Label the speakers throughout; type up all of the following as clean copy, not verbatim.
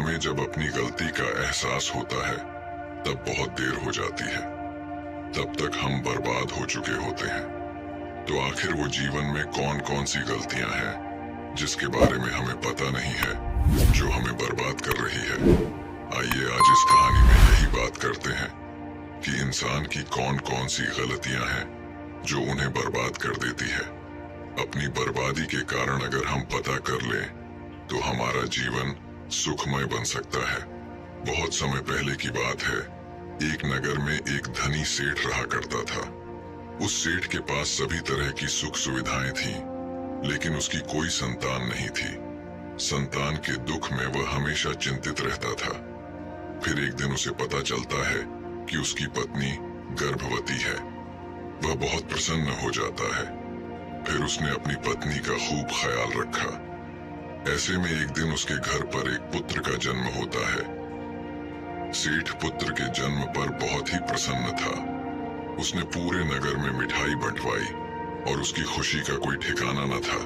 Speaker 1: हमें जब अपनी गलती का एहसास होता है तब बहुत देर हो जाती है। तब तक हम बर्बाद हो चुके होते हैं। तो आखिर वो जीवन में कौन कौन सी गलतियां हैं जिसके बारे में हमें पता नहीं है, जो हमें बर्बाद कर रही है। आइए आज इस कहानी में यही बात करते हैं कि इंसान की कौन कौन सी गलतियां हैं जो उन्हें बर्बाद कर देती है। अपनी बर्बादी के कारण अगर हम पता कर लें तो हमारा जीवन सुखमय बन सकता है। बहुत समय पहले की बात है, एक नगर में एक धनी सेठ रहा करता था। उस सेठ के पास सभी तरह की सुख सुविधाएं थीं, लेकिन उसकी कोई संतान नहीं थी। संतान के दुख में वह हमेशा चिंतित रहता था। फिर एक दिन उसे पता चलता है कि उसकी पत्नी गर्भवती है। वह बहुत प्रसन्न हो जाता है। फिर उसने अपनी पत्नी का खूब ख्याल रखा। ऐसे में एक दिन उसके घर पर एक पुत्र का जन्म होता है। सेठ पुत्र के जन्म पर बहुत ही प्रसन्न था। उसने पूरे नगर में मिठाई बंटवाई और उसकी खुशी का कोई ठिकाना न था।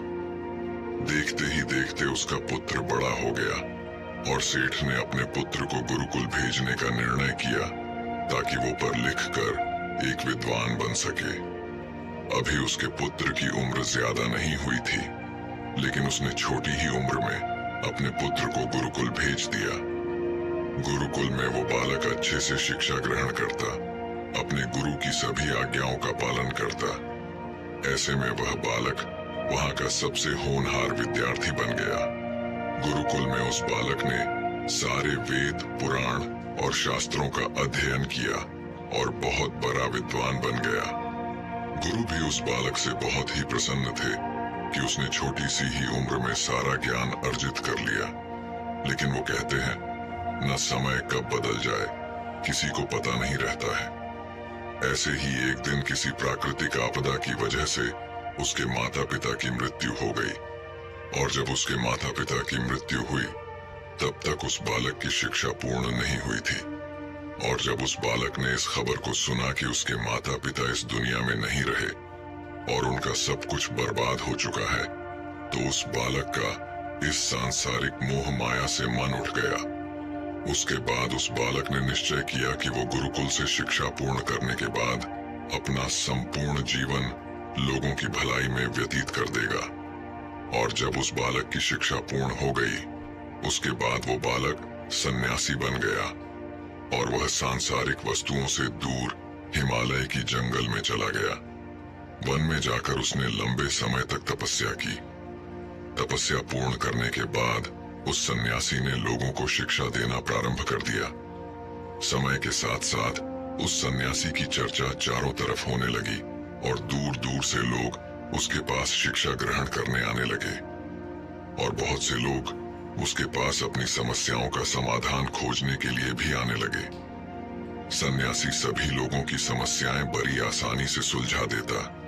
Speaker 1: देखते ही देखते उसका पुत्र बड़ा हो गया और सेठ ने अपने पुत्र को गुरुकुल भेजने का निर्णय किया ताकि वो पढ़ लिख कर एक विद्वान बन सके। अभी उसके पुत्र की उम्र ज्यादा नहीं हुई थी, लेकिन उसने छोटी ही उम्र में अपने पुत्र को गुरुकुल भेज दिया। गुरुकुल में वो बालक अच्छे से शिक्षा ग्रहण करता, अपने गुरु की सभी आज्ञाओं का पालन करता। ऐसे में वह बालक वहां का सबसे होनहार विद्यार्थी बन गया। गुरुकुल में उस बालक ने सारे वेद, पुराण और शास्त्रों का अध्ययन किया और बहुत बड़ा विद्वान बन गया। गुरु भी उस बालक से बहुत ही प्रसन्न थे कि उसने छोटी सी ही उम्र में सारा ज्ञान अर्जित कर लिया। लेकिन वो कहते हैं, न समय कब बदल जाए किसी को पता नहीं रहता है। ऐसे ही एक दिन किसी प्राकृतिक आपदा की वजह से उसके माता पिता की मृत्यु हो गई। और जब उसके माता पिता की मृत्यु हुई तब तक उस बालक की शिक्षा पूर्ण नहीं हुई थी। और जब उस बालक ने इस खबर को सुना कि उसके माता पिता इस दुनिया में नहीं रहे और उनका सब कुछ बर्बाद हो चुका है, तो उस बालक का इस सांसारिक मोह माया से मन उठ गया। उसके बाद उस बालक ने निश्चय किया कि वो गुरुकुल से शिक्षा पूर्ण करने के बाद अपना संपूर्ण जीवन लोगों की भलाई में व्यतीत कर देगा। और जब उस बालक की शिक्षा पूर्ण हो गई, उसके बाद वो बालक सन्यासी बन गया और वह सांसारिक वस्तुओं से दूर हिमालय की जंगल में चला गया। वन में जाकर उसने लंबे समय तक तपस्या की। तपस्या पूर्ण करने के बाद उस सन्यासी ने लोगों को शिक्षा देना प्रारंभ कर दिया। समय के साथ साथ उस सन्यासी की चर्चा चारों तरफ होने लगी और दूर दूर से लोग उसके पास शिक्षा ग्रहण करने आने लगे। और बहुत से लोग उसके पास अपनी समस्याओं का समाधान खोजने के लिए भी आने लगे। सन्यासी सभी लोगों की समस्याएं बड़ी आसानी से सुलझा देता,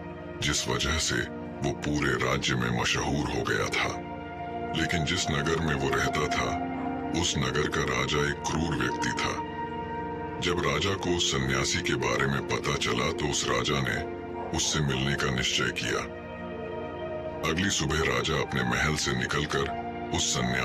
Speaker 1: जिस वजह से वो पूरे राज्य में मशहूर हो गया था। लेकिन जिस नगर में वो रहता था, उस नगर का राजा एक क्रूर व्यक्ति था। जब राजा को उस सन्यासी के बारे में पता चला तो उस राजा ने उससे मिलने का निश्चय किया। अगली सुबह राजा अपने महल से निकलकर उस सन्यासी